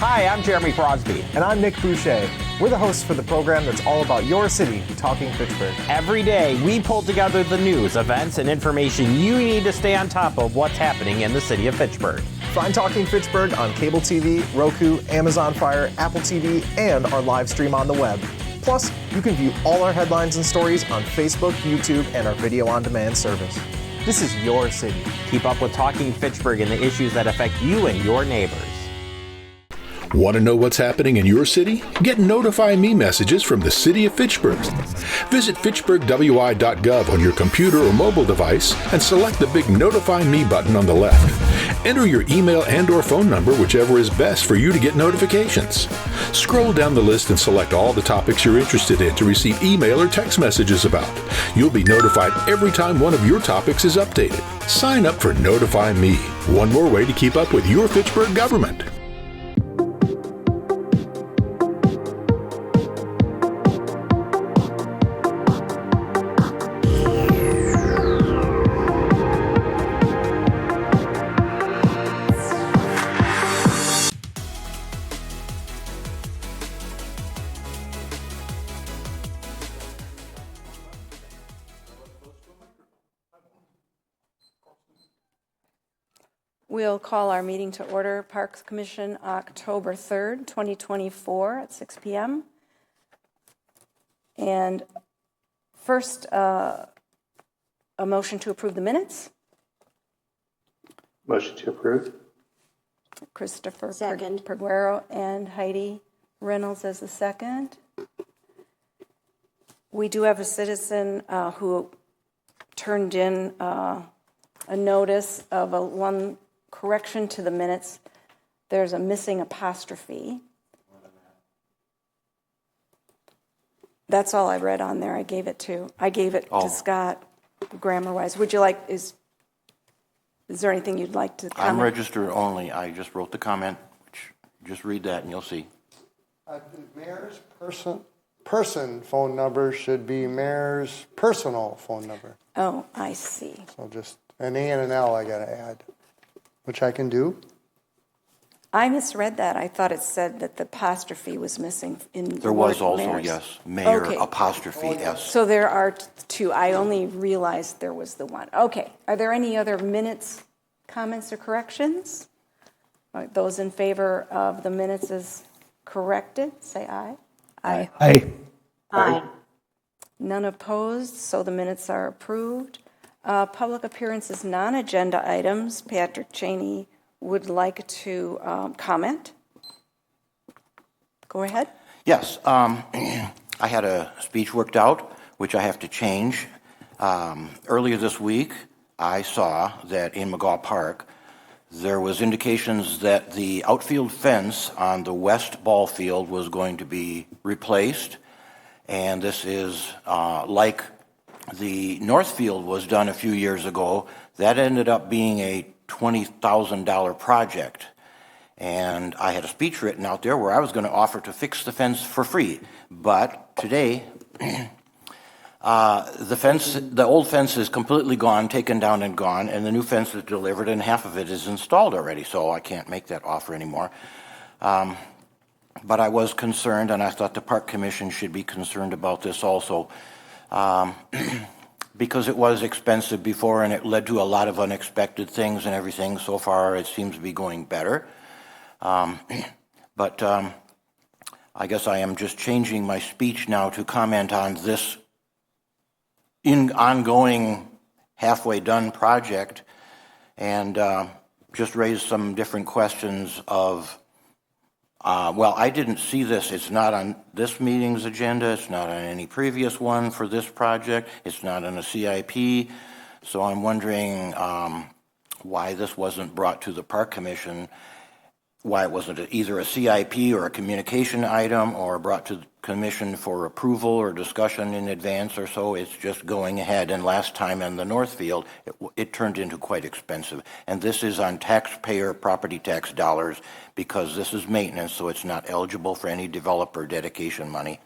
Hi, I'm Jeremy Crosby. And I'm Nick Boucher. We're the hosts for the program that's all about your city, Talking Fitchburg. Every day, we pull together the news, events, and information you need to stay on top of what's happening in the city of Fitchburg. Find Talking Fitchburg on cable TV, Roku, Amazon Fire, Apple TV, and our live stream on the web. Plus, you can view all our headlines and stories on Facebook, YouTube, and our video on demand service. This is your city. Keep up with Talking Fitchburg and the issues that affect you and your neighbors. Want to know what's happening in your city? Get Notify Me messages from the City of Fitchburg. Visit fitchburgwi.gov on your computer or mobile device and select the big Notify Me button on the left. Enter your email and/or phone number, whichever is best for you to get notifications. Scroll down the list and select all the topics you're interested in to receive email or text messages about. You'll be notified every time one of your topics is updated. Sign up for Notify Me, one more way to keep up with your Fitchburg government. We'll call our meeting to order. Parks Commission, October 3rd, 2024 at 6 p.m. And first, a motion to approve the minutes. Motion to approve. Christopher Second. Perguero and Heidi Reynolds as the second. We do have a citizen who turned in a notice of one correction to the minutes. There's a missing apostrophe. That's all I read on there. I gave it to Scott, grammar-wise. Would you like, is there anything you'd like to comment? I'm registered only. I just wrote the comment. Just read that and you'll see. The mayor's person phone number should be mayor's personal phone number. Oh, I see. So just an A and an L I gotta add, which I can do. I misread that. I thought it said that the apostrophe was missing in the There was word also, mayor's. yes, mayor Okay. apostrophe S. So there are two. I only realized there was the one. Okay. Are there any other minutes, comments, or corrections? All right, those in favor of the minutes as corrected, say aye. Aye. Aye. Aye. None opposed, so the minutes are approved. Public appearances, non-agenda items. Patrick Cheney would like to comment. Go ahead. Yes, I had a speech worked out, which I have to change. Earlier this week, I saw that in McGaw Park, there was indications that the outfield fence on the west ball field was going to be replaced. And this is like the north field was done a few years ago. That ended up being a $20,000 project. And I had a speech written out there where I was going to offer to fix the fence for free. But today, the old fence is completely gone, taken down and gone, and the new fence is delivered and half of it is installed already, so I can't make that offer anymore. But I was concerned, and I thought the Park Commission should be concerned about this also, because it was expensive before and it led to a lot of unexpected things and everything. So far, it seems to be going better. But I guess I am just changing my speech now to comment on this ongoing halfway done project and just raise some different questions of, well, I didn't see this. It's not on this meeting's agenda. It's not on any previous one for this project. It's not on a CIP. So I'm wondering why this wasn't brought to the Park Commission, why it wasn't either a CIP or a communication item or brought to the Commission for approval or discussion in advance or so. It's just going ahead. And last time in the Northfield, it turned into quite expensive. And this is on taxpayer property tax dollars because this is maintenance, so it's not eligible for any developer dedication money.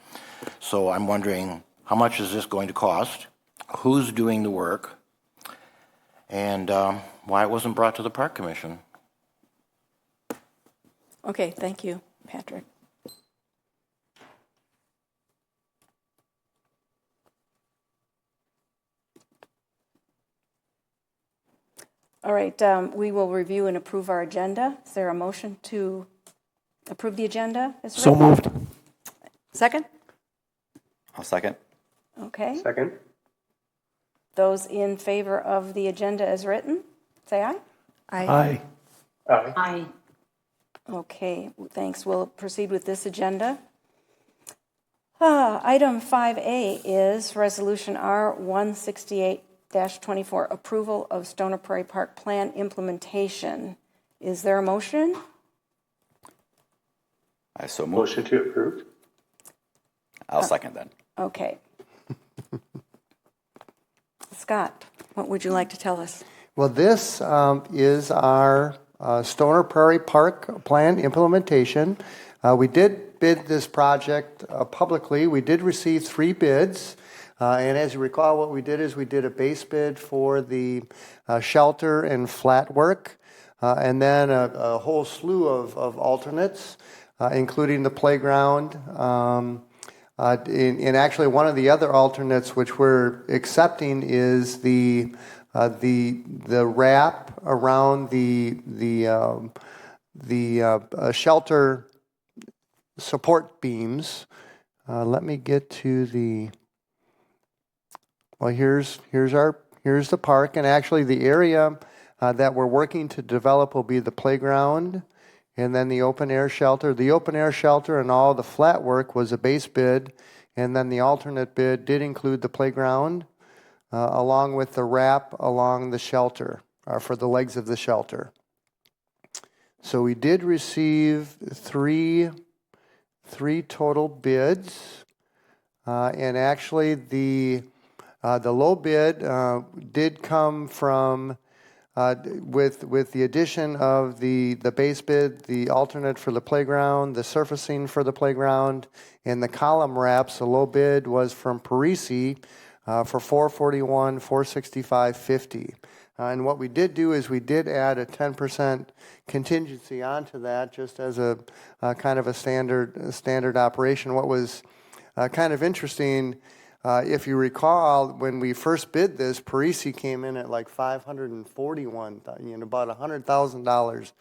So I'm wondering, how much is this going to cost? Who's doing the work? And why it wasn't brought to the Park Commission? Okay, thank you, Patrick. All right, we will review and approve our agenda. Is there a motion to approve the agenda? So moved. Second? I'll second. Okay. Second. Those in favor of the agenda as written, say aye. Aye. Aye. Okay, thanks. We'll proceed with this agenda. Item 5A is Resolution R-168-24, Approval of Stoner Prairie Park Plan Implementation. Is there a motion? I so move. Motion to approve. I'll second that. Okay. Scott, what would you like to tell us? Well, this is our Stoner Prairie Park Plan implementation. We did bid this project publicly. We did receive 3 bids. And as you recall, what we did is we did a base bid for the shelter and flat work, and then a whole slew of alternates, including the playground. And actually, one of the other alternates which we're accepting is the wrap around the shelter support beams. Let me get to the. Well, here's the park, and actually the area that we're working to develop will be the playground, and then the open air shelter. The open air shelter and all the flat work was a base bid, and then the alternate bid did include the playground, along with the wrap along the shelter, for the legs of the shelter. So we did receive three total bids, and actually the low bid did come from with the addition of the base bid, the alternate for the playground, the surfacing for the playground, and the column wraps. The low bid was from Parisi for $441, $465.50. And what we did do is we did add a 10% contingency onto that, just as a kind of a standard operation. What was kind of interesting, if you recall, when we first bid this, Parisi came in at like $541, about $100,000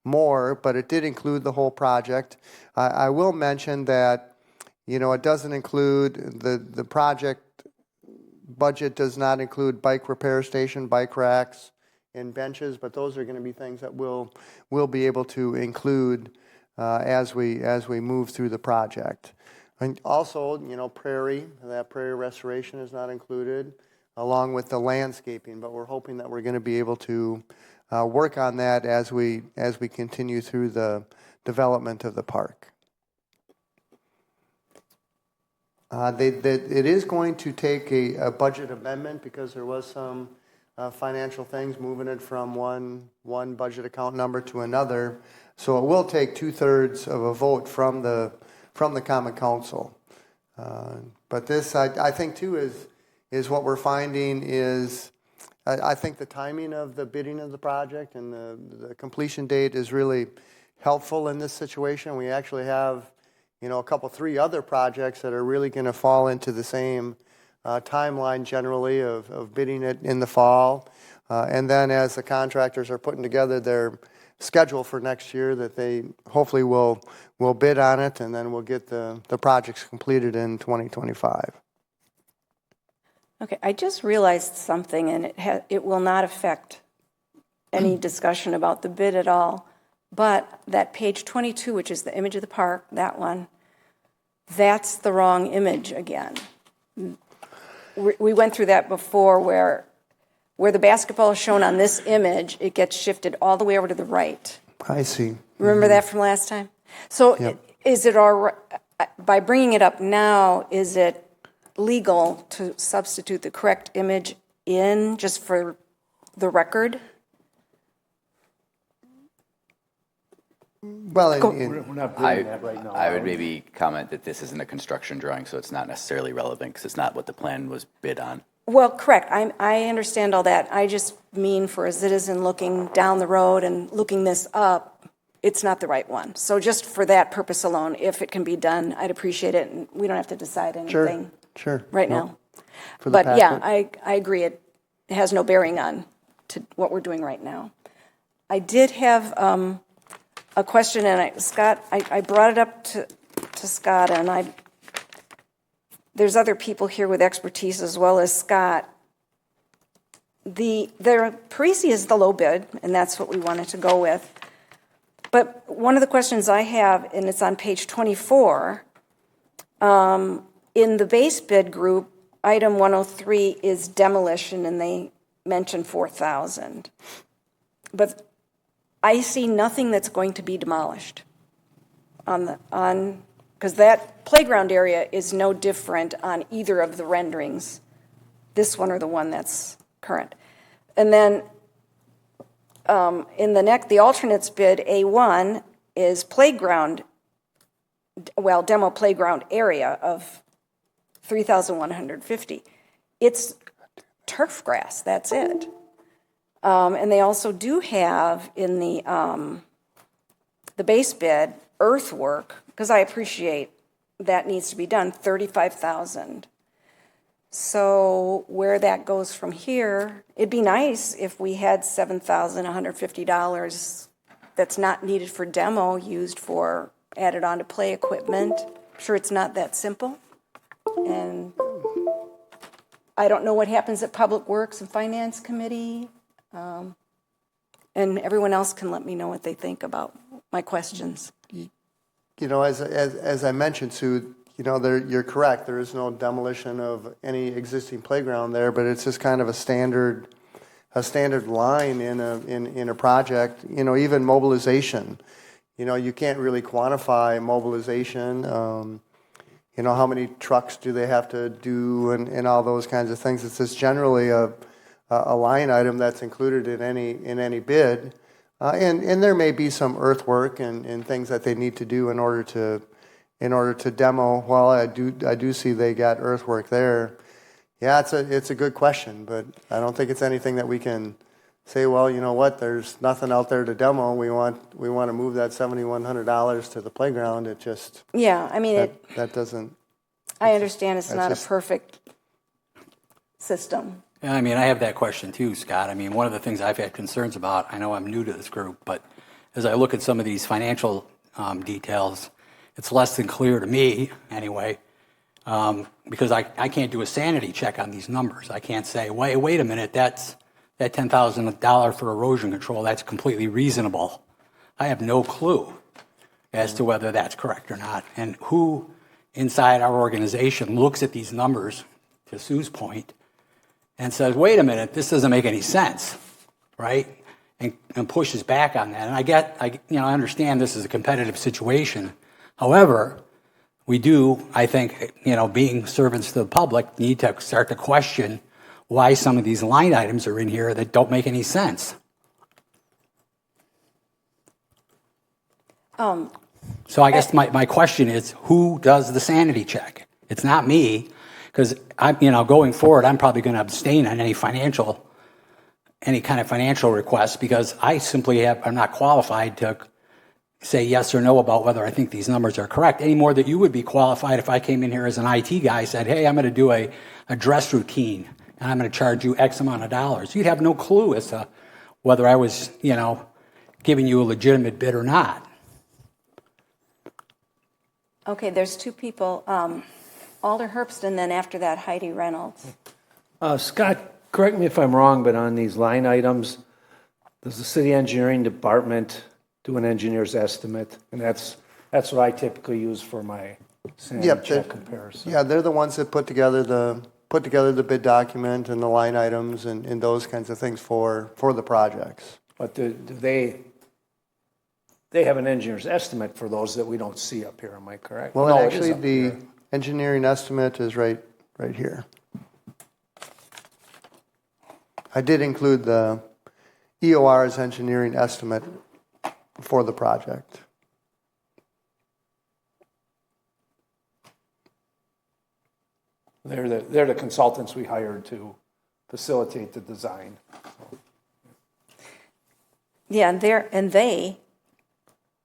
more, but it did include the whole project. I will mention that, it doesn't include the project budget does not include bike repair station, bike racks, and benches, but those are going to be things that we'll be able to include as we move through the project. And also, prairie restoration is not included, along with the landscaping, but we're hoping that we're going to be able to work on that as we continue through the development of the park. It is going to take a budget amendment because there was some financial things moving it from one budget account number to another. So it will take 2/3 of a vote from the Common Council. But this, I think, too, is what we're finding is, I think the timing of the bidding of the project and the completion date is really helpful in this situation. We actually have, three other projects that are really going to fall into the same timeline generally of bidding it in the fall. And then as the contractors are putting together their schedule for next year, that they hopefully will bid on it, and then we'll get the projects completed in 2025. Okay, I just realized something, and it will not affect any discussion about the bid at all, but that page 22, which is the image of the park, that one, that's the wrong image again. We went through that before where the basketball is shown on this image, it gets shifted all the way over to the right. I see. Remember that from last time? So Yep. Is it all right, by bringing it up now, is it legal to substitute the correct image in just for the record? Well, We're not doing that right now. I would maybe comment that this isn't a construction drawing, so it's not necessarily relevant because it's not what the plan was bid on. Well, correct. I understand all that. I just mean for a citizen looking down the road and looking this up, it's not the right one. So just for that purpose alone, if it can be done, I'd appreciate it, and we don't have to decide anything Sure. right Nope. now. For the But yeah, packet. I agree. It has no bearing on to what we're doing right now. I did have a question, and Scott, I brought it up to Scott, and there's other people here with expertise as well as Scott. The Parisi is the low bid, and that's what we wanted to go with. But one of the questions I have, and it's on page 24, in the base bid group, item 103 is demolition, and they mention 4,000. But I see nothing that's going to be demolished because that playground area is no different on either of the renderings, this one or the one that's current. And then in the alternates bid, A1 is demo playground area of 3,150. It's turf grass, that's it. And they also do have in the base bid earthwork, because I appreciate that needs to be done, 35,000. So where that goes from here, it'd be nice if we had $7,150 that's not needed for demo used for added on to play equipment. I'm sure it's not that simple. And I don't know what happens at Public Works and Finance Committee. And everyone else can let me know what they think about my questions. You know, as I mentioned, Sue, you know, you're correct. There is no demolition of any existing playground there, but it's just kind of a standard line in a project. You know, even mobilization. You know, you can't really quantify mobilization. You know, how many trucks do they have to do, and all those kinds of things. It's just generally a line item that's included in any bid, and there may be some earthwork and things that they need to do in order to demo. Well, I do see they got earthwork there. Yeah, it's a good question, but I don't think it's anything that we can say, well, you know what, there's nothing out there to demo. We want to move that $7,100 to the playground. It just I mean that doesn't. I understand it's not a perfect system. Yeah, I mean, I have that question too, Scott. I mean, one of the things I've had concerns about, I know I'm new to this group, but as I look at some of these financial details, it's less than clear to me, anyway, because I can't do a sanity check on these numbers. I can't say, wait a minute, that $10,000 for erosion control, that's completely reasonable. I have no clue as to whether that's correct or not. And who inside our organization looks at these numbers, to Sue's point, and says, wait a minute, this doesn't make any sense, right? And pushes back on that. And I understand this is a competitive situation. However, we do, I think, being servants to the public, need to start to question why some of these line items are in here that don't make any sense. So I guess my question is, who does the sanity check? It's not me, because going forward, I'm probably going to abstain on any kind of financial request, because I simply am not qualified to say yes or no about whether I think these numbers are correct, any more that you would be qualified if I came in here as an IT guy and said, hey, I'm going to do a dress routine, and I'm going to charge you X amount of dollars. You'd have no clue as to whether I was, giving you a legitimate bid or not. Okay, there's two people, Alder Herbst, and then after that, Heidi Reynolds. Scott, correct me if I'm wrong, but on these line items, does the city engineering department do an engineer's estimate? And that's what I typically use for my sanity check comparison. Yeah, they're the ones that put together the bid document and the line items and those kinds of things for the projects. But do they have an engineer's estimate for those that we don't see up here, am I correct? Well, No, it actually, is up the here. engineering estimate is right here. I did include the EOR's engineering estimate for the project. They're the consultants we hired to facilitate the design. Yeah, and they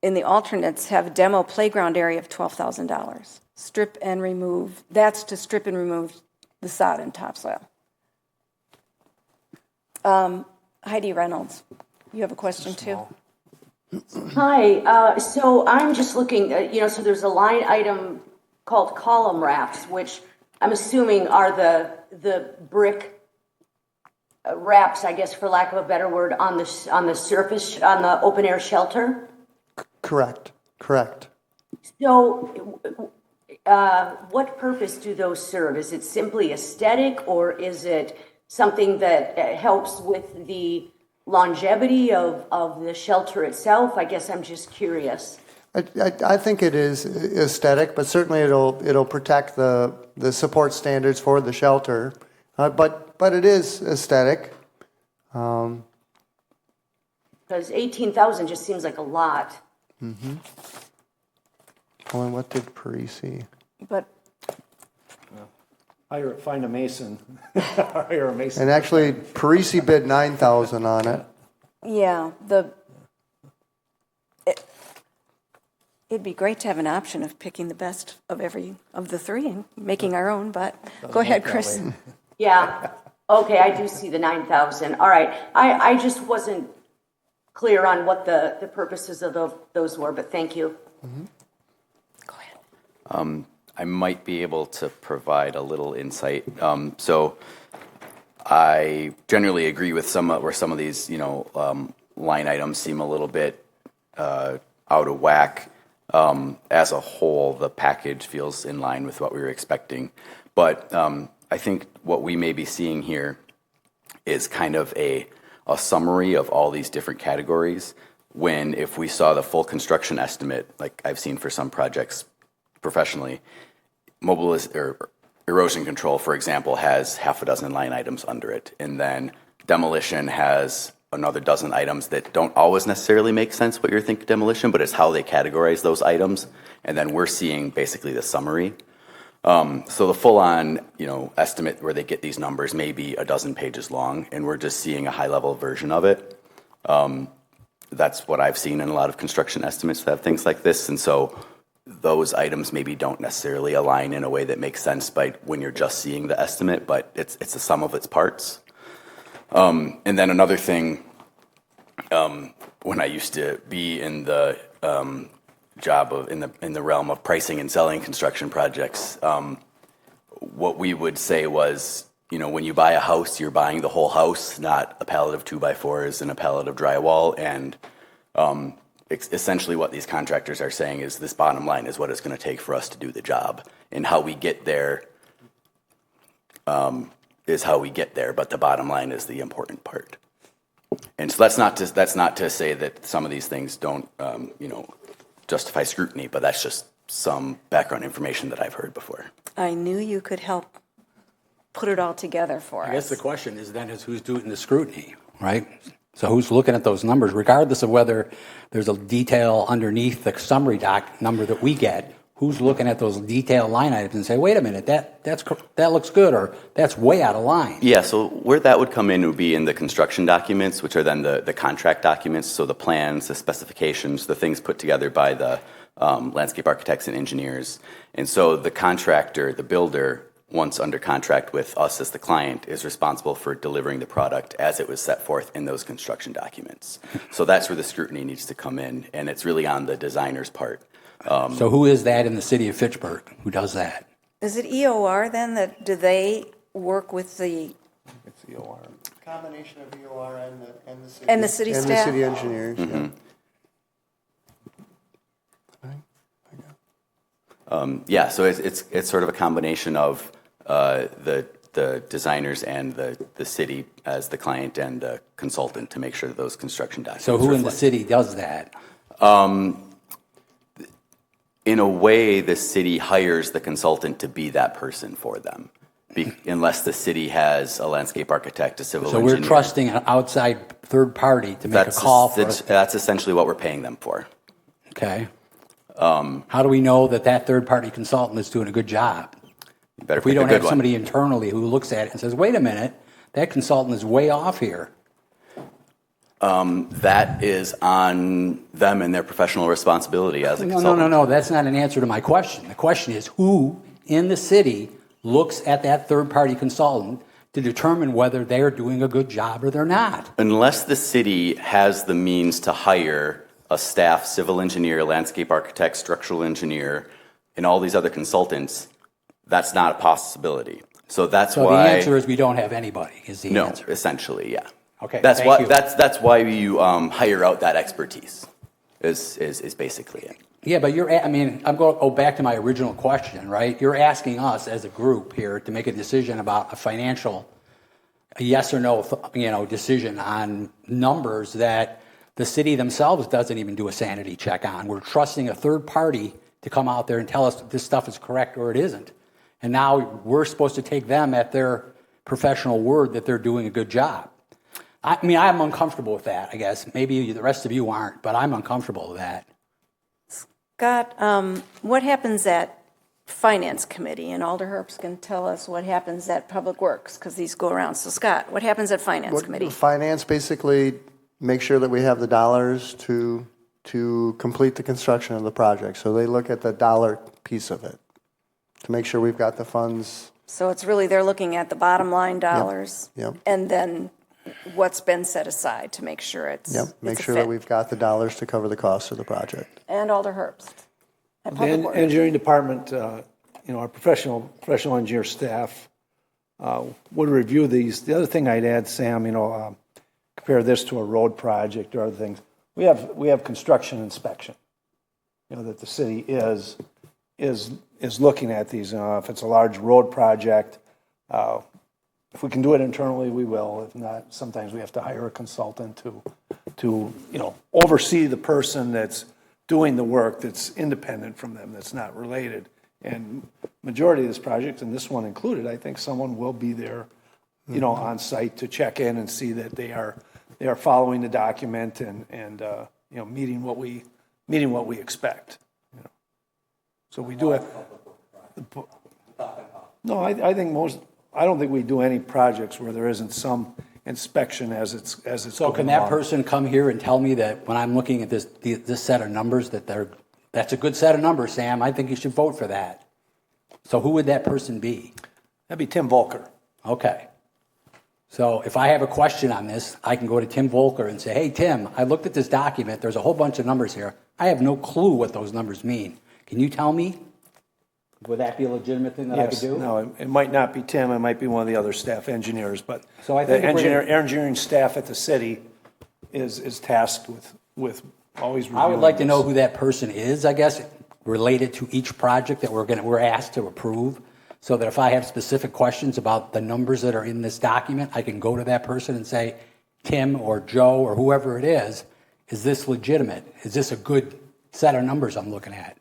in the alternates have a demo playground area of $12,000. Strip and remove, that's to strip and remove the sod and topsoil. Heidi Reynolds, you have a question too? Hi, so I'm just looking, so there's a line item called column wraps, which I'm assuming are the brick wraps, I guess, for lack of a better word, on the surface, on the open air shelter? Correct. So what purpose do those serve? Is it simply aesthetic, or is it something that helps with the longevity of the shelter itself? I guess I'm just curious. I think it is aesthetic, but certainly it'll protect the support standards for the shelter. But it is aesthetic. Because 18,000 just seems like a lot. Mm-hmm. Well, and what did Parisi? But Find a mason. Hire a mason. And actually, Parisi bid 9,000 on it. yeah, it'd be great to have an option of picking the best of every of the three and making our own, but go ahead, Chris. Yeah. Okay, I do see the 9,000. All right. I just wasn't clear on what the purposes of those were, but thank you. Mm-hmm. Go ahead. I might be able to provide a little insight. So I generally agree with where some of these, line items seem a little bit out of whack. As a whole, the package feels in line with what we were expecting. But I think what we may be seeing here is kind of a summary of all these different categories, when if we saw the full construction estimate, like I've seen for some projects professionally, erosion control, for example, has half a dozen line items under it. And then demolition has another dozen items that don't always necessarily make sense what you're thinking demolition, but it's how they categorize those items. And then we're seeing basically the summary. So the full-on, estimate where they get these numbers may be a dozen pages long, and we're just seeing a high-level version of it. That's what I've seen in a lot of construction estimates that have things like this. And so those items maybe don't necessarily align in a way that makes sense when you're just seeing the estimate, but it's the sum of its parts. And then another thing, when I used to be in the job in the realm of pricing and selling construction projects, what we would say was, when you buy a house, you're buying the whole house, not a pallet of 2x4s and a pallet of drywall. And essentially what these contractors are saying is this bottom line is what it's going to take for us to do the job, and how we get there is how we get there, but the bottom line is the important part. And so that's not to say that some of these things don't justify scrutiny, but that's just some background information that I've heard before. I knew you could help put it all together for us. I guess the question is who's doing the scrutiny, right? So who's looking at those numbers, regardless of whether there's a detail underneath the summary doc number that we get? Who's looking at those detailed line items and say, wait a minute, that looks good, or that's way out of line? Yeah, so where that would come in would be in the construction documents, which are then the contract documents, so the plans, the specifications, the things put together by the landscape architects and engineers. And so the contractor, the builder, once under contract with us as the client, is responsible for delivering the product as it was set forth in those construction documents. So that's where the scrutiny needs to come in, and it's really on the designer's part. So who is that in the city of Fitchburg who does that? Is it EOR then? Do they work with the... It's EOR. Combination of EOR and the city. And the city staff? And the city engineers, yeah. So it's sort of a combination of the designers and the city as the client and the consultant to make sure that those construction documents So who in the reflect. city does that? In a way, the city hires the consultant to be that person for them, unless the city has a landscape architect, a civil engineer. So we're trusting an outside third party to make a call for us. That's essentially what we're paying them for. Okay. How do we know that third party consultant is doing a good job? If we don't have somebody internally who looks at it and says, wait a minute, that consultant is way off here. That is on them and their professional responsibility as a consultant. No. That's not an answer to my question. The question is who in the city looks at that third-party consultant to determine whether they're doing a good job or they're not. Unless the city has the means to hire a staff civil engineer, landscape architect, structural engineer, and all these other consultants, that's not a possibility. So that's So why the answer is we don't have anybody, is the answer. No, essentially, yeah. Okay, That's thank why you. that's why you hire out that expertise. Is basically it. Yeah, but I'm going to go back to my original question, right? You're asking us as a group here to make a decision about a yes or no, decision on numbers that the city themselves doesn't even do a sanity check on. We're trusting a third party to come out there and tell us this stuff is correct or it isn't. And now we're supposed to take them at their professional word that they're doing a good job. I'm uncomfortable with that, I guess. Maybe the rest of you aren't, but I'm uncomfortable with that. Scott, what happens at Finance Committee? And Alder Herbst can tell us what happens at Public Works, because these go around. So Scott, what happens at Finance Committee? Finance basically make sure that we have the dollars to complete the construction of the project. So they look at the dollar piece of it to make sure we've got the funds. So it's really, they're looking at the bottom line dollars. Yep. And then what's been set aside to make sure it's Make it's a sure fit. that we've got the dollars to cover the cost of the project. And Alder Herbst at The Public Works. engineering department, our professional engineer staff would review these. The other thing I'd add, Sam, compare this to a road project or other things. We have construction inspection, that the city is looking at these. If it's a large road project, if we can do it internally, we will. If not, sometimes we have to hire a consultant to oversee the person that's doing the work that's independent from them, that's not related. And majority of this project, and this one included, I think someone will be there, on site to check in and see that they are following the document and meeting what we expect. So we do it. No, I don't think we do any projects where there isn't some inspection as it's So can that person come here and tell me that when I'm looking at this set of numbers that's a good set of numbers, Sam? I think you should vote for that. So who would that person be? That'd be Tim Volker. Okay. So if I have a question on this, I can go to Tim Volker and say, hey, Tim, I looked at this document. There's a whole bunch of numbers here. I have no clue what those numbers mean. Can you tell me? Would that be a legitimate thing that I could do? No, it might not be Tim. It might be one of the other staff engineers. But So I think the engineering staff at the city is tasked with always reviewing I would like to know this. who that person is, I guess, related to each project that we're asked to approve, so that if I have specific questions about the numbers that are in this document, I can go to that person and say, Tim or Joe or whoever it is this legitimate? Is this a good set of numbers I'm looking at?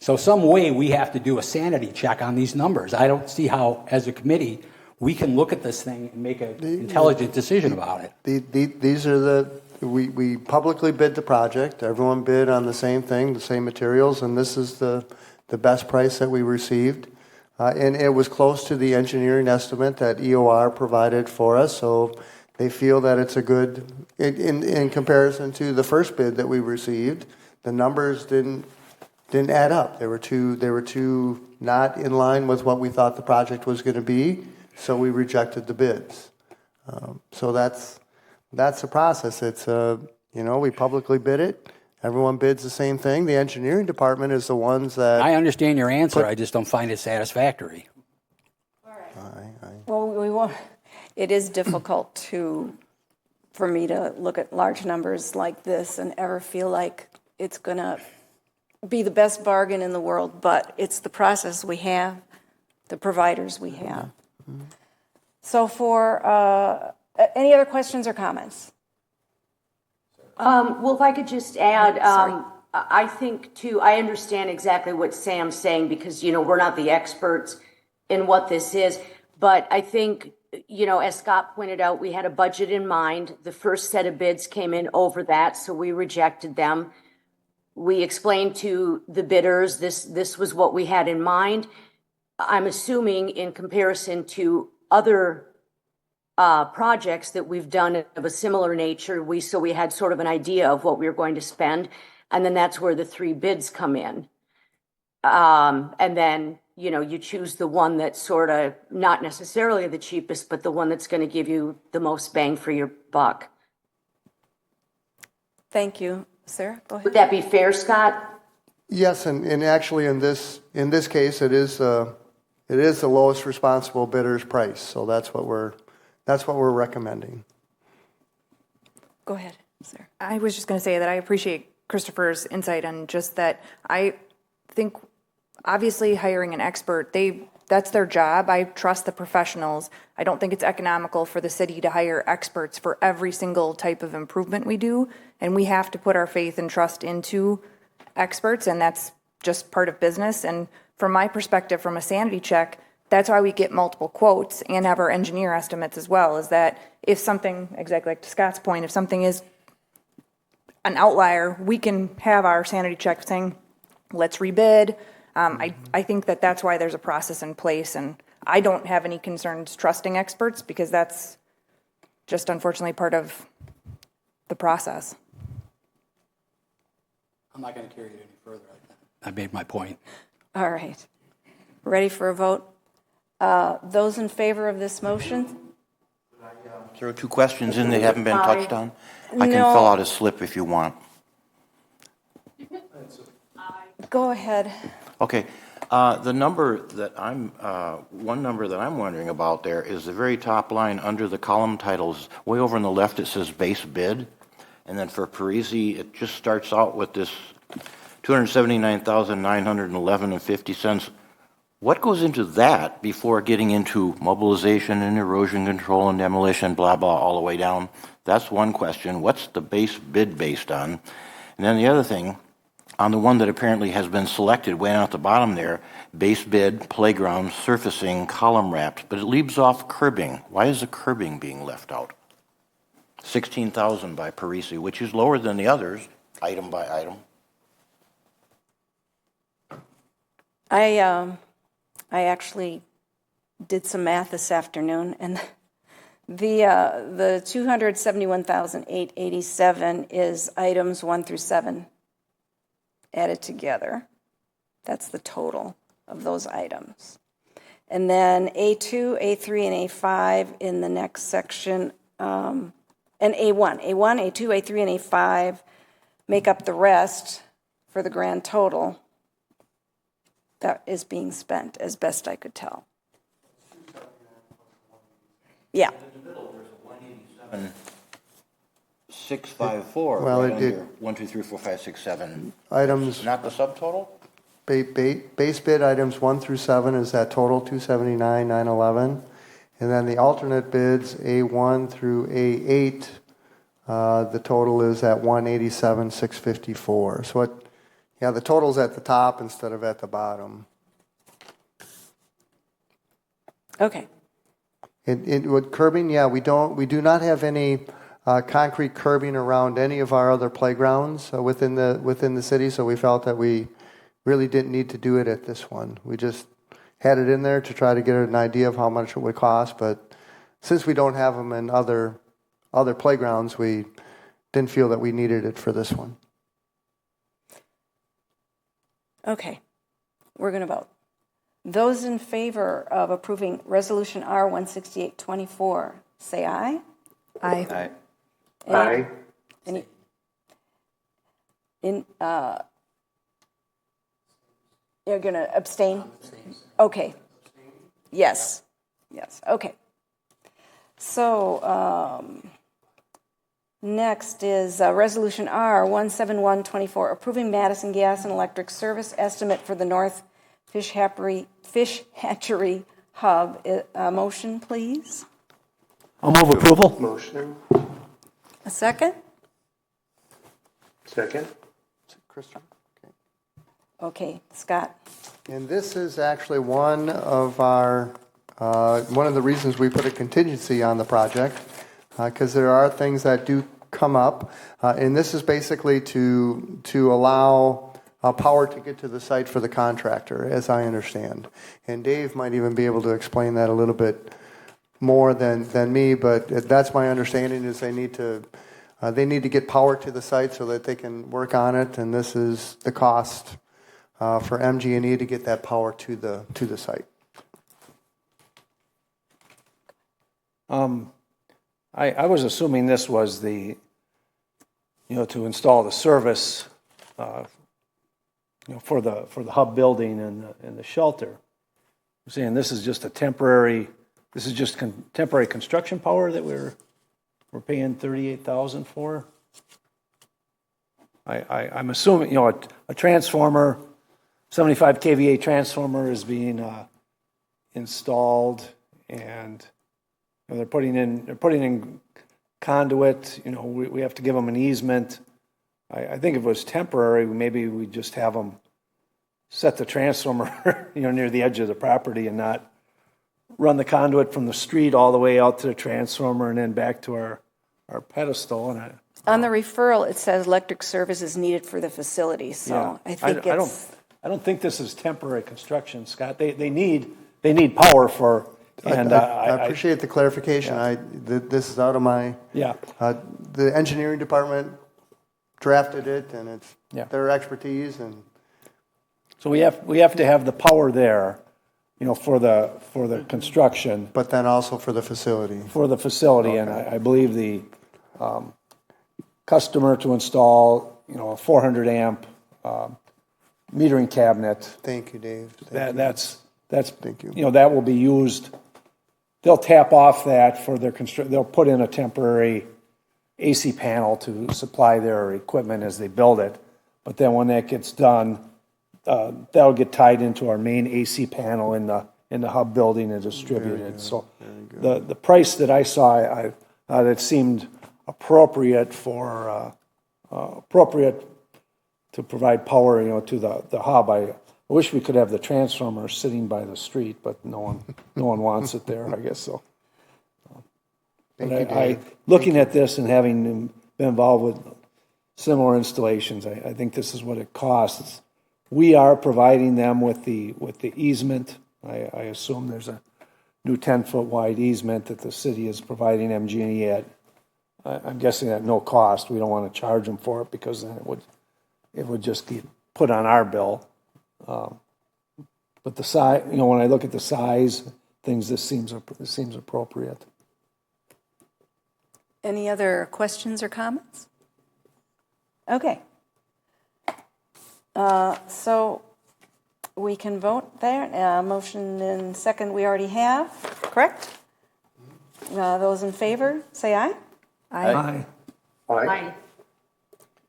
So some way we have to do a sanity check on these numbers. I don't see how, as a committee, we can look at this thing and make an intelligent decision about it. These are we publicly bid the project. Everyone bid on the same thing, the same materials, and this is the best price that we received. And it was close to the engineering estimate that EOR provided for us, so they feel that it's a good, in comparison to the first bid that we received, the numbers didn't add up. They were too not in line with what we thought the project was going to be, so we rejected the bids. So that's the process. It's we publicly bid it. Everyone bids the same thing. The engineering department is the ones that. I understand your answer. I just don't find it satisfactory. All right. Well, we won't. It is difficult for me to look at large numbers like this and ever feel like it's going to be the best bargain in the world, but it's the process we have, the providers we have. Mm-hmm. So for any other questions or comments? Well, if I could just add, I think too, I understand exactly what Sam's saying because, we're not the experts in what this is, but I think, as Scott pointed out, we had a budget in mind. The first set of bids came in over that, so we rejected them. We explained to the bidders this was what we had in mind. I'm assuming in comparison to other projects that we've done of a similar nature. So we had sort of an idea of what we were going to spend, and then that's where the 3 bids come in. And then, you choose the one that's sort of not necessarily the cheapest, but the one that's going to give you the most bang for your buck. Thank you. Sarah, go ahead. Would that be fair, Scott? Yes, and actually in this case, it is the lowest responsible bidder's price. So that's what we're recommending. Go ahead, Sarah. I was just going to say that I appreciate Christopher's insight on just that. I think obviously hiring an expert, that's their job. I trust the professionals. I don't think it's economical for the city to hire experts for every single type of improvement we do, and we have to put our faith and trust into experts, and that's just part of business. And from my perspective, from a sanity check, that's why we get multiple quotes and have our engineer estimates as well, is that if something, exactly like to Scott's point, if something is an outlier, we can have our sanity check saying, let's rebid. I think that's why there's a process in place, and I don't have any concerns trusting experts because that's just unfortunately part of the process. I'm not going to carry it any further. I made my point. All right. Ready for a vote? Those in favor of this motion? There are 2 questions in that haven't been touched on. I can No. fill out a slip if you want. Go ahead. Okay. The number that one number that I'm wondering about there is the very top line under the column titles. Way over on the left, it says base bid. And then for Parisi, it just starts out with this $279,911.50. What goes into that before getting into mobilization and erosion control and demolition, blah, blah, all the way down? That's one question. What's the base bid based on? And then the other thing, on the one that apparently has been selected way down at the bottom there, base bid, playground, surfacing, column wrapped, but it leaves off curbing. Why is the curbing being left out? $16,000 by Parisi, which is lower than the others, item by item. I actually did some math this afternoon, and the 271,887 is items 1 through 7 added together. That's the total of those items. And then A2, A3, and A5 in the next section, and A1, A2, A3, and A5 make up the rest for the grand total that is being spent, as best I could tell. Yeah. In the middle, there's a 187,654. Well, right it- under 1, 2, 3, 4, 5, 6, 7. Items, Not the subtotal? base bid items 1 through 7 is that total 279,911. And then the alternate bids, A1 through A8, the total is at 187,654. So the total's at the top instead of at the bottom. Okay. With curbing, we do not have any concrete curbing around any of our other playgrounds within the city, so we felt that we really didn't need to do it at this one. We just had it in there to try to get an idea of how much it would cost, but since we don't have them in other playgrounds, we didn't feel that we needed it for this one. Okay. We're going to vote. Those in favor of approving Resolution R-16824, say aye. Aye. Aye. You're going to abstain? Okay. Yes. Okay. So next is Resolution R-17124, approving Madison Gas and Electric Service estimate for the North Fish Hatchery Hub. Motion, please. I'll move approval. Motion. A second? Second. Christian? Okay, Scott. And this is actually one of the reasons we put a contingency on the project, because there are things that do come up, and this is basically to allow power to get to the site for the contractor, as I understand. And Dave might even be able to explain that a little bit more than me, but that's my understanding is they need to get power to the site so that they can work on it, and this is the cost for MG&E to get that power to the site. I was assuming this was the, to install the service, for the hub building and the shelter. I'm saying this is just temporary construction power that we're paying $38,000 for. I'm assuming, a transformer, 75 kVA transformer is being installed, and they're putting in conduit. We have to give them an easement. I think if it was temporary, maybe we just have them set the transformer, near the edge of the property and not run the conduit from the street all the way out to the transformer and then back to our pedestal. And on the referral, it says electric service is needed for the facility. So I think I don't think this is temporary construction, Scott. They need power for. And I appreciate the clarification. This is out of my. The engineering department drafted it, and it's their expertise, and so we have to have the power there, for the construction. But then also for the facility. For the facility, okay. And I believe the customer to install, a 400 amp metering cabinet. Thank you, Dave. That's Thank you. That will be used. They'll tap off that for their they'll put in a temporary AC panel to supply their equipment as they build it. But then when that gets done, that'll get tied into our main AC panel in the hub building and distributed. So the price that I saw, that seemed appropriate to provide power, to the hub. I wish we could have the transformer sitting by the street, but no one wants it there, I guess so. Looking at this and having been involved with similar installations, I think this is what it costs. We are providing them with the easement. I assume there's a new 10-foot wide easement that the city is providing MG&E at. I'm guessing at no cost. We don't want to charge them for it because then it would just be put on our bill. But the size, when I look at the size things, this seems appropriate. Any other questions or comments? Okay. So we can vote there. Motion and second we already have, correct? Those in favor, say aye. Aye. Aye.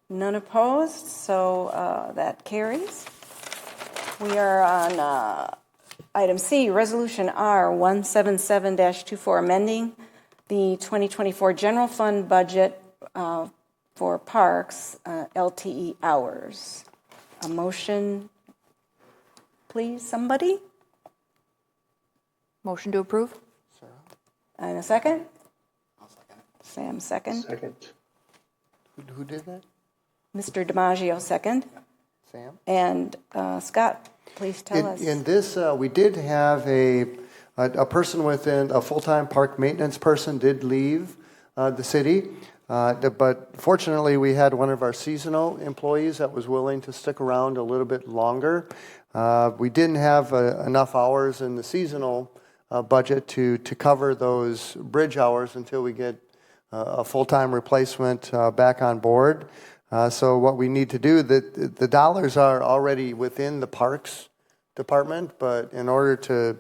None opposed, so that carries. We are on item C, Resolution R 177-24, amending the 2024 general fund budget for parks, LTE hours. A motion, please, somebody? Motion to approve? Sarah. And a second? I'll second. Sam, second. Second. Who did that? Mr. DiMaggio, second. Sam. And Scott, please tell us. In this, we did have a person within a full-time park maintenance person did leave the city, but fortunately we had one of our seasonal employees that was willing to stick around a little bit longer. We didn't have enough hours in the seasonal budget to cover those bridge hours until we get a full-time replacement back on board. So what we need to do, the dollars are already within the parks department, but in order to,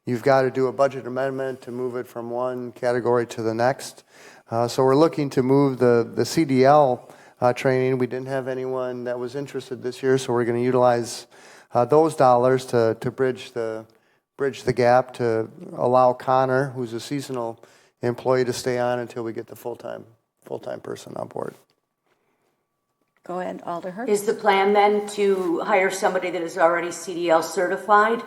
you've got to do a budget amendment to move it from one category to the next. So we're looking to move the CDL training. We didn't have anyone that was interested this year, so we're going to utilize those dollars to bridge the gap to allow Connor, who's a seasonal employee, to stay on until we get the full-time person on board. Go ahead, Alder Hurst. Is the plan then to hire somebody that is already CDL certified?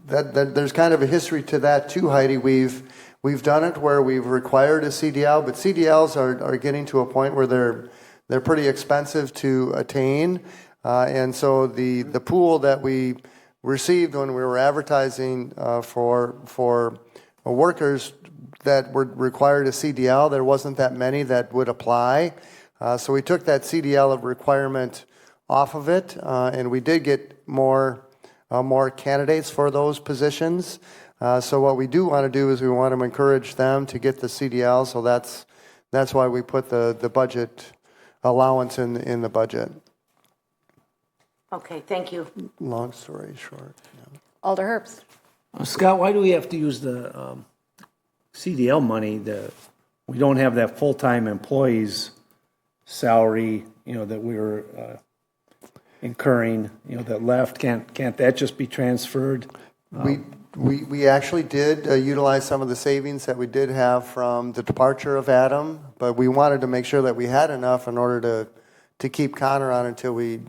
There's kind of a history to that too, Heidi. We've done it where we've required a CDL, but CDLs are getting to a point where they're pretty expensive to attain, and so the pool that we received when we were advertising for workers that were required a CDL. There wasn't that many that would apply. So we took that CDL requirement off of it, and we did get more candidates for those positions. So what we do want to do is we want to encourage them to get the CDL. So that's why we put the budget allowance in the budget. Okay, thank you. Long story short. Yeah. Alder Herbst. Scott, why do we have to use the CDL money? We don't have that full-time employee's salary, that we were incurring, that left. Can't that just be transferred? We actually did utilize some of the savings that we did have from the departure of Adam, but we wanted to make sure that we had enough in order to keep Connor on until we.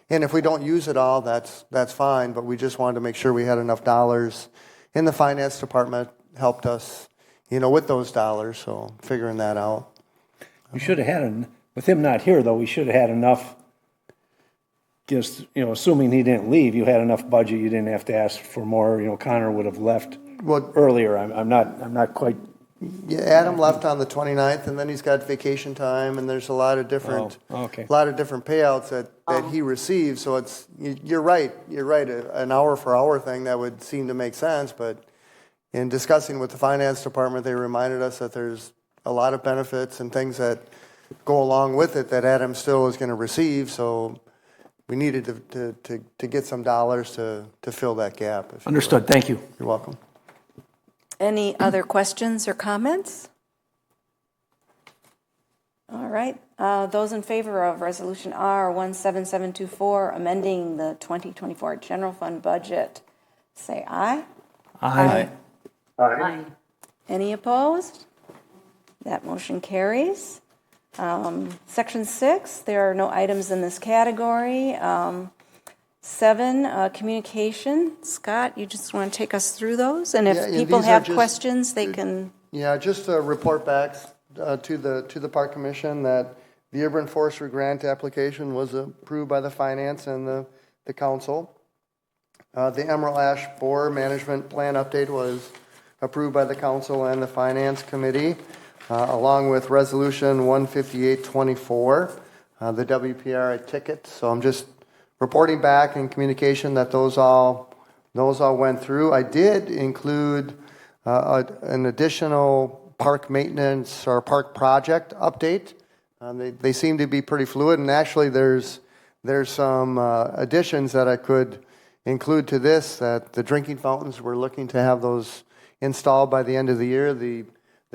And if we don't use it all, that's fine. But we just wanted to make sure we had enough dollars. And the finance department helped us, with those dollars. So figuring that out. We should have had with him not here though. We should have had enough. Just assuming he didn't leave, you had enough budget. You didn't have to ask for more. Connor would have left earlier. I'm not quite. Yeah, Adam left on the 29th, and then he's got vacation time, and there's a lot of different, payouts that he receives. So you're right, an hour for hour thing that would seem to make sense. But in discussing with the finance department, they reminded us that there's a lot of benefits and things that go along with it that Adam still is going to receive. So we needed to get some dollars to fill that gap. Understood. Thank you. You're welcome. Any other questions or comments? All right. Those in favor of Resolution R 17724, amending the 2024 General Fund budget, say aye. Aye. Aye. Any opposed? That motion carries. Section 6, there are no items in this category. 7, communication. Scott, you just want to take us through those? And if people have questions, they can... Yeah, just a report back to the Park Commission that the Urban Forestry Grant application was approved by the Finance and the Council. The Emerald Ash Borer Management Plan update was approved by the Council and the Finance Committee, along with Resolution 15824, the WPRI ticket. So I'm just reporting back in communication that those all went through. I did include an additional park maintenance or park project update. They seem to be pretty fluid, and actually there's some additions that I could include to this. That the drinking fountains, we're looking to have those installed by the end of the year. The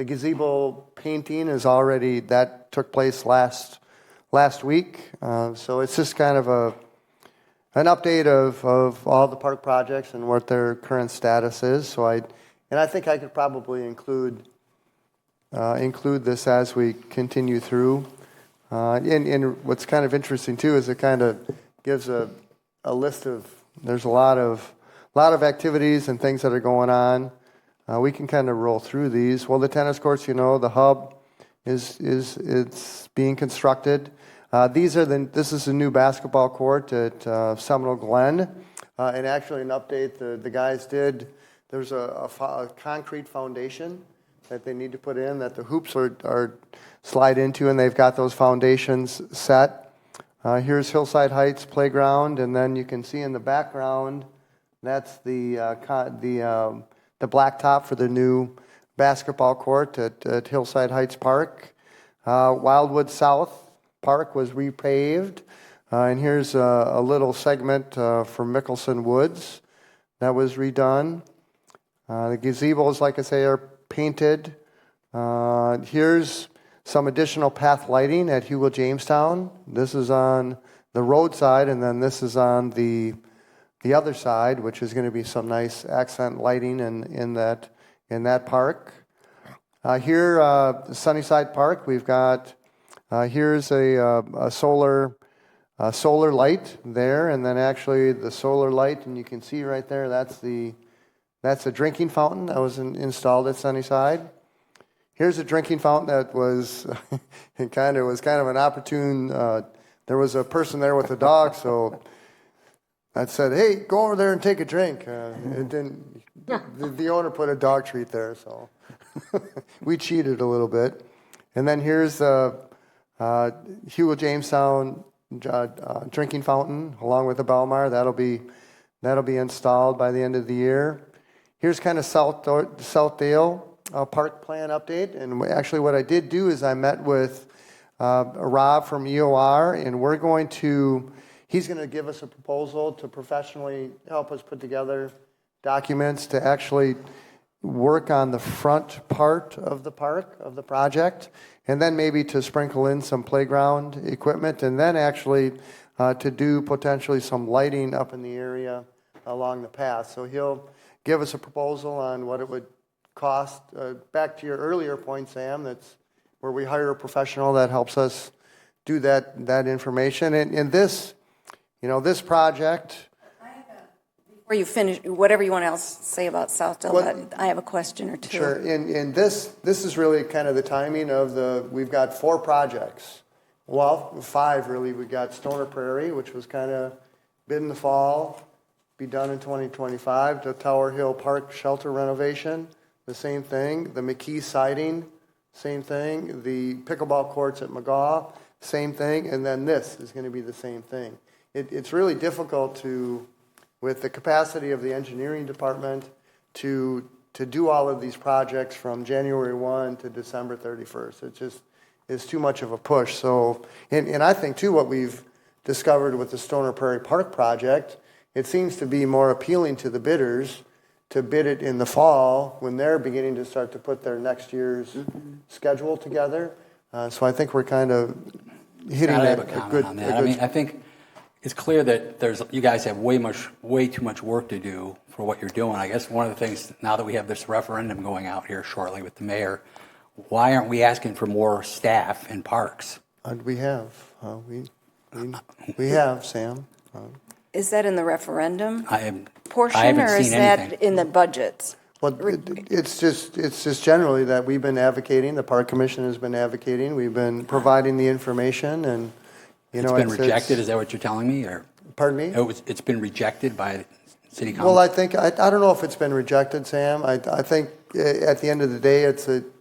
gazebo painting that took place last week. So it's just kind of an update of all the park projects and what their current status is. So I think I could probably include this as we continue through. And what's kind of interesting too is it kind of gives a list of, there's a lot of activities and things that are going on. We can kind of roll through these. Well, the tennis courts, the hub it's being constructed. This is a new basketball court at Seminole Glen, and actually an update the guys did. There's a concrete foundation that they need to put in that the hoops are slide into, and they've got those foundations set. Here's Hillside Heights Playground, and then you can see in the background that's the blacktop for the new basketball court at Hillside Heights Park. Wildwood South Park was repaved, and here's a little segment from Mickelson Woods that was redone. The gazebos, like I say, are painted. Here's some additional path lighting at Hugo Jamestown. This is on the road side, and then this is on the other side, which is going to be some nice accent lighting in that park. Here, Sunnyside Park, we've got here's a solar light there, and then actually the solar light, and you can see right there that's a drinking fountain that was installed at Sunnyside. Here's a drinking fountain that was kind of an opportune. There was a person there with a dog, so I said, hey, go over there and take a drink. It didn't. The owner put a dog treat there, so we cheated a little bit. And then here's Hugo Jamestown drinking fountain along with the Belmar. That'll be installed by the end of the year. Here's kind of Southdale park plan update. And actually what I did do is I met with Rob from EOR, and he's going to give us a proposal to professionally help us put together documents to actually work on the front part of the park, of the project, and then maybe to sprinkle in some playground equipment, and then actually to do potentially some lighting up in the area along the path. So he'll give us a proposal on what it would cost. Back to your earlier point, Sam, that's where we hire a professional that helps us do that information. And this, this project. Before you finish, whatever you want to say about Southdale, I have a question or two. Sure. And this is really kind of the timing of we've got 4 projects. Well, 5 really. We got Stoner Prairie, which was kind of bid in the fall, be done in 2025. The Tower Hill Park shelter renovation, the same thing. The McKee siding, same thing. The pickleball courts at McGaw, same thing. And then this is going to be the same thing. It's really difficult with the capacity of the engineering department to do all of these projects from January 1 to December 31st. It just is too much of a push. So, and I think too, what we've discovered with the Stoner Prairie Park project, it seems to be more appealing to the bidders to bid it in the fall when they're beginning to start to put their next year's schedule together. So I think we're kind of hitting a good on that. I think it's clear that you guys have way too much work to do for what you're doing. I guess one of the things, now that we have this referendum going out here shortly with the mayor, why aren't we asking for more staff in parks? We have. We have, Sam. Is that in the referendum portion, I haven't or is seen that anything. in the budgets? Well, it's just generally that we've been advocating. The Park Commission has been advocating. We've been providing the information, and it's been rejected. Is that what you're telling me? Or pardon me? It's been rejected by City Council. Well, I think I don't know if it's been rejected, Sam. I think at the end of the day,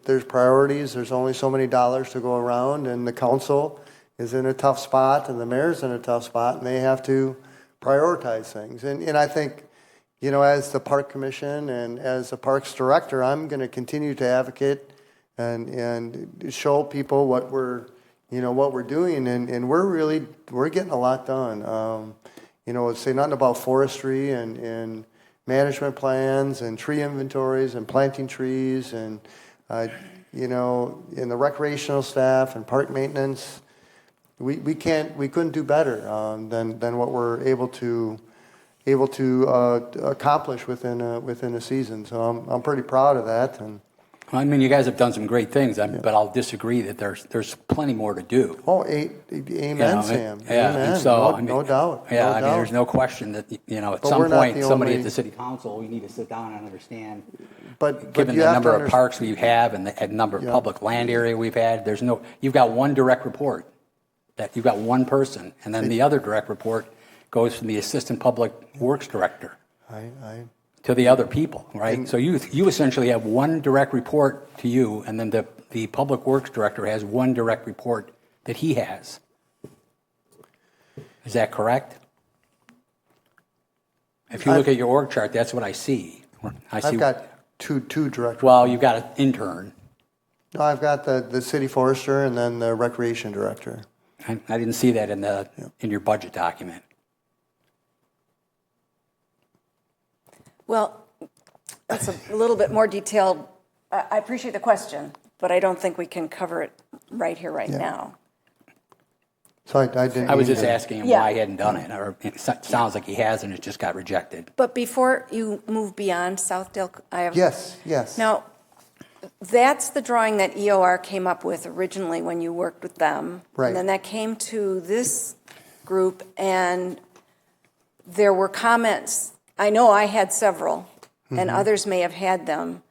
there's priorities. There's only so many dollars to go around, and the council is in a tough spot, and the mayor's in a tough spot, and they have to prioritize things. And I think, as the Park Commission and as the Parks Director, I'm going to continue to advocate and show people what we're doing, and we're getting a lot done. Say nothing about forestry and management plans and tree inventories and planting trees and in the recreational staff and park maintenance. We couldn't do better than what we're able to accomplish within a season. So I'm pretty proud of that. And I mean, you guys have done some great things, but I'll disagree that there's plenty more to do. Oh, amen, Sam. Yeah, amen. and so No doubt. Yeah, no I mean, doubt. there's no question that at But some we're not point the somebody only- at the City Council, we need to sit down and understand. But given you the have number to of parks we have and the number of public land area we've had, you've got one direct report. That you've got one person, and then the other direct report goes from the Assistant Public Works Director to the other people, right? So you essentially have one direct report to you, and then the Public Works Director has one direct report that he has. Is that correct? If you look at your org chart, that's what I see. I've got two direct. Well, you've got an intern. No, I've got the city forester and then the recreation director. I didn't see that in your budget document. Well, that's a little bit more detailed. I appreciate the question, but I don't think we can cover it right here, right now. So I didn't. I was just asking him why he hadn't done it, or it sounds like he has, and it just got rejected. But before you move beyond Southdale, I have... Yes. Now, that's the drawing that EOR came up with originally when you worked with them. Right. And then that came to this group, and there were comments. I know I had several, and others may have had them.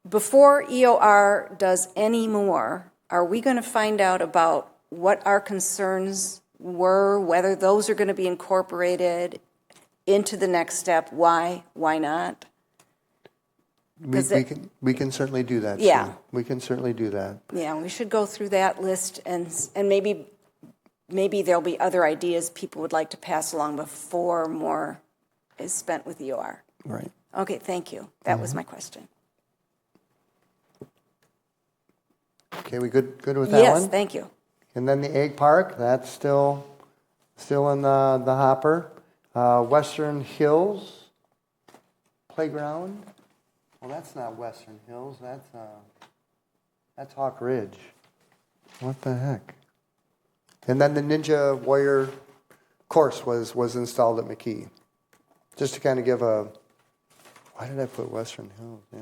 Before EOR does any more, are we going to find out about what our concerns were, whether those are going to be incorporated into the next step. Why not? We can certainly do that. Yeah. Sue. We can certainly do that. Yeah, we should go through that list, and maybe there'll be other ideas people would like to pass along before more is spent with EOR. Right. Okay, thank you. That was my question. Okay, we good with that one? Yes, thank you. And then the egg park, that's still in the hopper. Western Hills Playground. Well, that's not Western Hills. That's Hawk Ridge. What the heck? And then the Ninja Warrior course was installed at McKee. Just to kind of give a. Why did I put Western Hills? Yeah,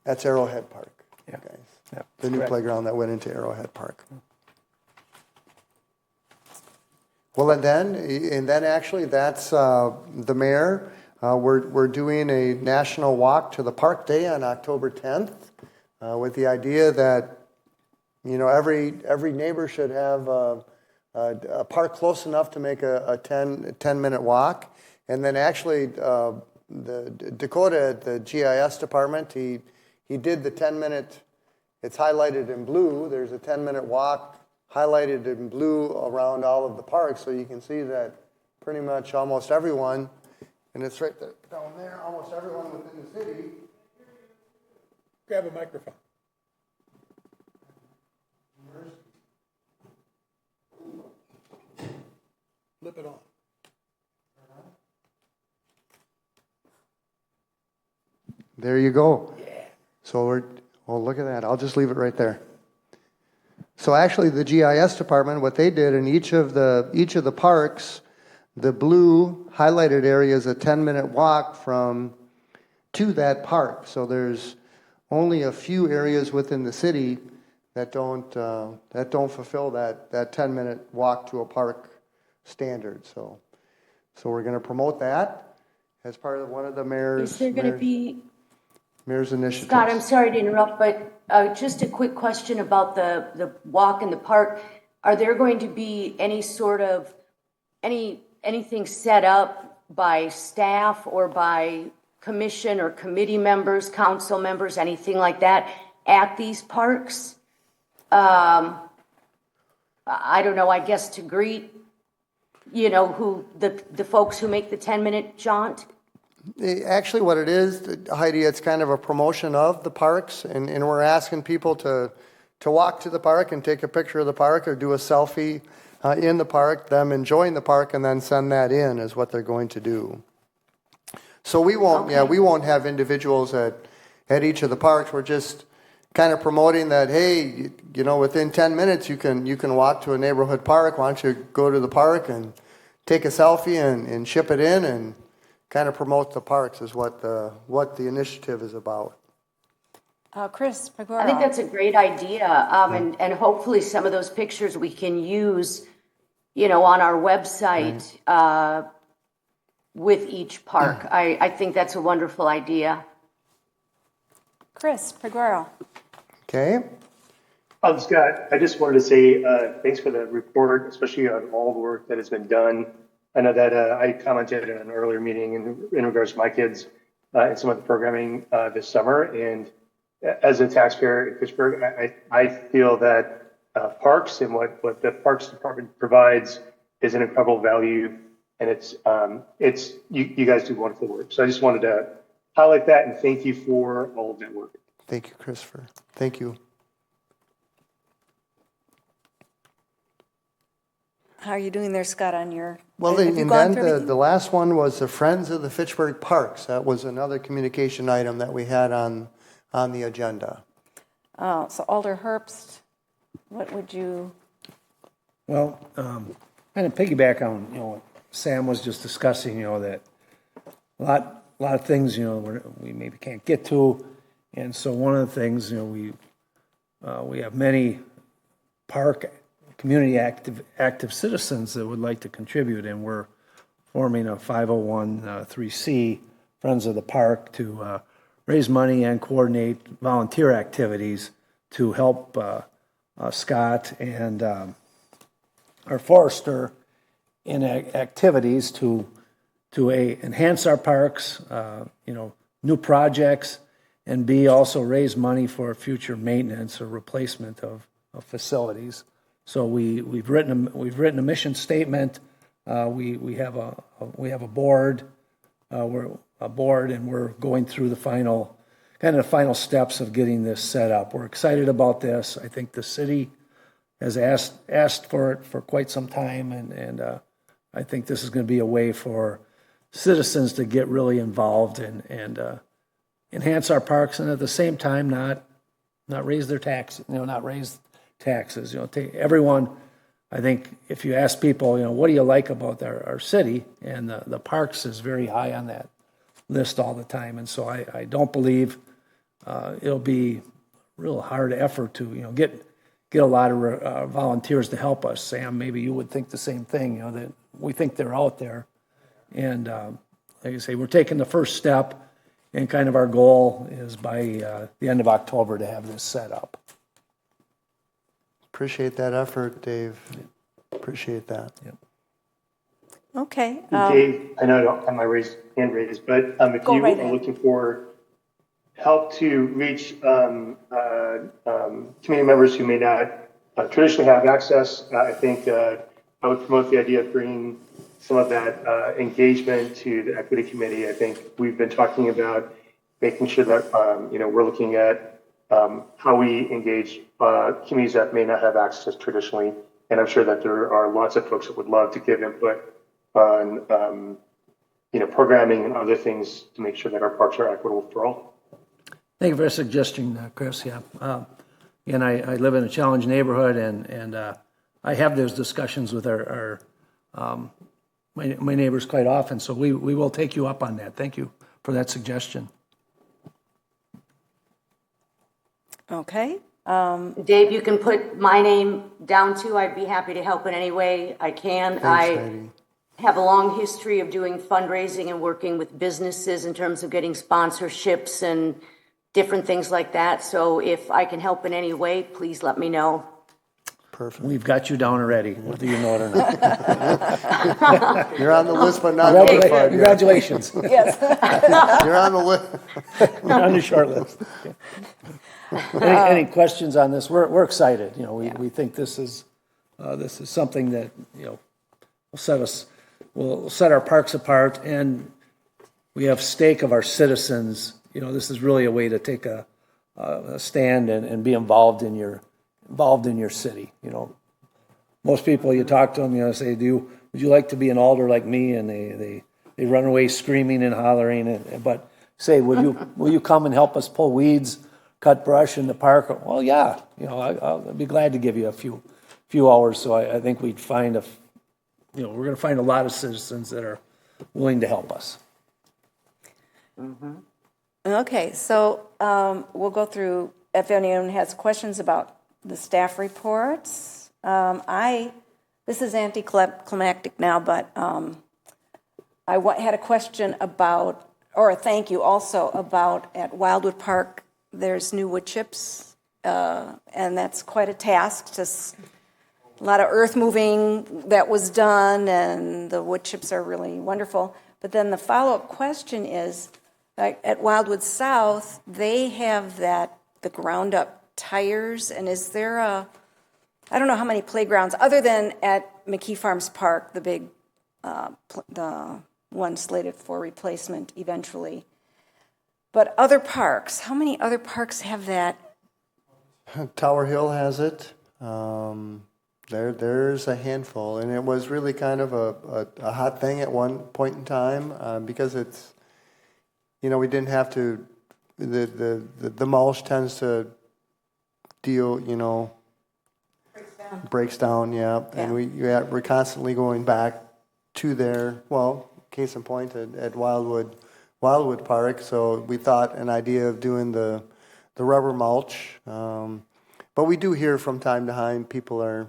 that's Arrowhead Park. Yeah. Guys. Yeah, The new correct. playground that went into Arrowhead Park. Well, and then actually, that's the mayor. We're doing a national walk to the park day on October 10th, with the idea that every neighbor should have a park close enough to make a 10-minute walk, and then actually the Dakota at the GIS department he did the 10-minute. It's highlighted in blue. There's a 10-minute walk highlighted in blue around all of the parks, so you can see that pretty much almost everyone, and it's right there, down there, almost everyone within the city. Grab a microphone. Flip it on. There you go. Yeah. So look at that. I'll just leave it right there. So actually, the GIS department, what they did in each of the parks, the blue highlighted area is a 10-minute walk to that park. So there's only a few areas within the city that don't fulfill that 10-minute walk to a park standard. So we're going to promote that as part of one of the mayor's. Is there going to be? Mayor's initiative. Scott, I'm sorry to interrupt, but just a quick question about the walk in the park. Are there going to be any sort of anything set up by staff or by commission or committee members, council members, anything like that at these parks? I don't know, I guess to greet, who the folks who make the 10-minute jaunt? Actually, what it is, Heidi, it's kind of a promotion of the parks, and we're asking people to walk to the park and take a picture of the park or do a selfie in the park, them enjoying the park, and then send that in is what they're going to do. So we won't, we won't have individuals at each of the parks. We're just kind of promoting that, hey, within 10 minutes you can walk to a neighborhood park. Why don't you go to the park and take a selfie and ship it in and kind of promote the parks is what the initiative is about. Chris Pagora. I think that's a great idea, and hopefully some of those pictures we can use, on our website with each park. I think that's a wonderful idea. Chris Pagora. Okay. Scott, I just wanted to say thanks for the report, especially on all the work that has been done. I know that I commented in an earlier meeting in regards to my kids and some of the programming this summer. And as a taxpayer in Fitchburg, I feel that parks and what the Parks Department provides is an incredible value. And it's you guys do wonderful work. So I just wanted to highlight that and thank you for all of that work. Thank you, Christopher. Thank you. How are you doing there, Scott, on your... Well, and then the last one was the Friends of the Fitchburg Parks. That was another communication item that we had on the agenda. Oh, so Alder Herbst, what would you... Well, kind of piggyback on, what Sam was just discussing, that a lot of things, we maybe can't get to. And so one of the things, we have many park community active citizens that would like to contribute, and we're forming a 501(c) Friends of the Park to raise money and coordinate volunteer activities to help Scott and our forester in activities to to A, enhance our parks, new projects, and B, also raise money for future maintenance or replacement of facilities. So we've written a mission statement. We have a board. We're a board, and we're going through the final steps of getting this set up. We're excited about this. I think the city has asked for it for quite some time, and I think this is going to be a way for citizens to get really involved and enhance our parks, and at the same time not raise their taxes. Not raise taxes. Everyone. I think if you ask people, what do you like about our city, and the parks is very high on that list all the time, and so I don't believe it'll be a real hard effort to get a lot of volunteers to help us. Sam, maybe you would think the same thing. That we think they're out there, and like I say, we're taking the first step, and kind of our goal is by the end of October to have this set up. Appreciate that effort, Dave. Appreciate that. Yep. Okay. Dave, I know I don't have my hand raised, but if you are looking for help to reach community members who may not traditionally have access, I think I would promote the idea of bringing some of that engagement to the Equity Committee. I think we've been talking about making sure that we're looking at how we engage communities that may not have access traditionally, and I'm sure that there are lots of folks that would love to give input on programming and other things to make sure that our parks are equitable for all. Thank you for the suggestion, Chris. Yeah, and I live in a challenged neighborhood, and I have those discussions with my neighbors quite often. So we will take you up on that. Thank you for that suggestion. Okay. Dave, you can put my name down too. I'd be happy to help in any way I can. Thanks, I have a long history of doing fundraising and working with businesses in terms of getting sponsorships and different things like that. So if I can help in any way, please let me know. Perfect. We've got you down already, whether you know it or not. You're on the list, but not notified. Congratulations. Yes. You're on the list. You're on the short list. Any questions on this? We're excited. We think this is something that will set our parks apart, and we have stake of our citizens. This is really a way to take a stand and be involved in your city. Most people you talk to them, say, would you like to be an alder like me? And they run away screaming and hollering. But say, will you come and help us pull weeds, cut brush in the park? Well, yeah. I'll be glad to give you a few hours. So I think we'd find we're going to find a lot of citizens that are willing to help us. Mm-hmm. Okay, so we'll go through if anyone has questions about the staff reports. This is anticlimactic now, but I had a question about, or a thank you also about at Wildwood Park, there's new wood chips, and that's quite a task. Just a lot of earth moving that was done, and the wood chips are really wonderful. But then the follow-up question is, at Wildwood South, they have the ground-up tires, and is there I don't know how many playgrounds, other than at McKee Farms Park, the big, the one slated for replacement eventually. But other parks, how many other parks have that? Tower Hill has it. There's a handful, and it was really kind of a hot thing at one point in time because it's, we didn't have to. The mulch tends to deal, breaks down, yeah. And we're constantly going back to there. Well, case in point at Wildwood Park. So we thought an idea of doing the rubber mulch, but we do hear from time to time people are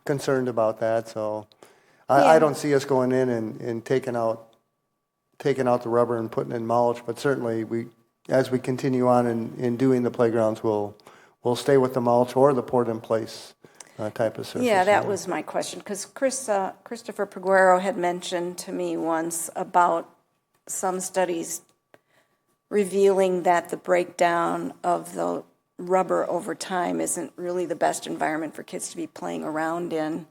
concerned about that. So I don't see us going in and taking out the rubber and putting in mulch. But certainly as we continue on in doing the playgrounds, we'll stay with the mulch or the poured in place type of surface. Yeah, that was my question, because Christopher Peguero had mentioned to me once about some studies revealing that the breakdown of the rubber over time isn't really the best environment for kids to be playing around in.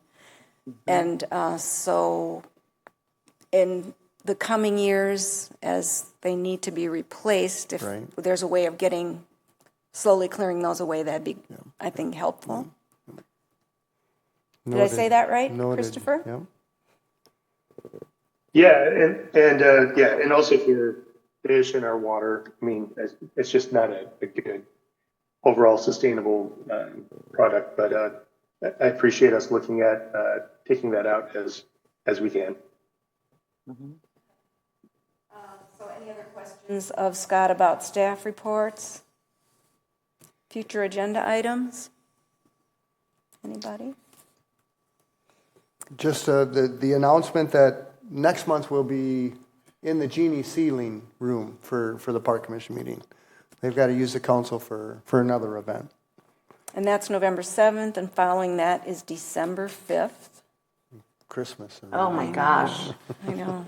And so in the coming years, as they need to be replaced, if there's a way of slowly clearing those away, that'd be, I think, helpful. Did I say that right, Christopher? Yeah, and also for fish in our water, I mean, it's just not a good overall sustainable product. But I appreciate us looking at taking that out as we can. So any other questions of Scott about staff reports? Future agenda items? Anybody? Just the announcement that next month we'll be in the Genie Ceiling room for the Park Commission meeting. They've got to use the council for another event. And that's November 7th, and following that is December 5th. Christmas. Oh my gosh. I know.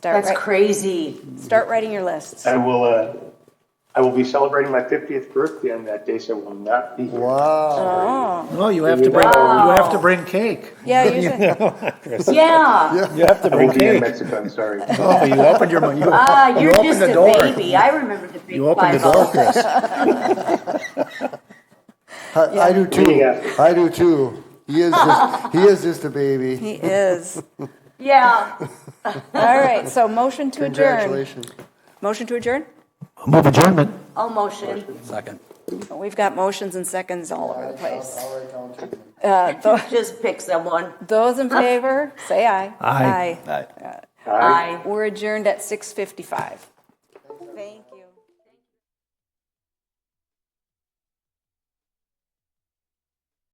That's crazy. Start writing your lists. I will be celebrating my 50th birthday on that day, so I will not be here. Wow. No, you have to bring cake. Yeah, You have to I bring will be in cake. Mexico, I'm sorry. Oh, you opened your you You're opened just the a door. baby. I remember the big You opened the door, Chris. I do too. I do too. He is just a baby. He is. Yeah. All right, so motion to adjourn. Congratulations. Motion to adjourn? Move adjournment. I'll motion. Second. We've got motions and seconds all over the place. Just pick someone. Those in favor, say aye. Aye. Aye. Aye. We're adjourned at 6:55.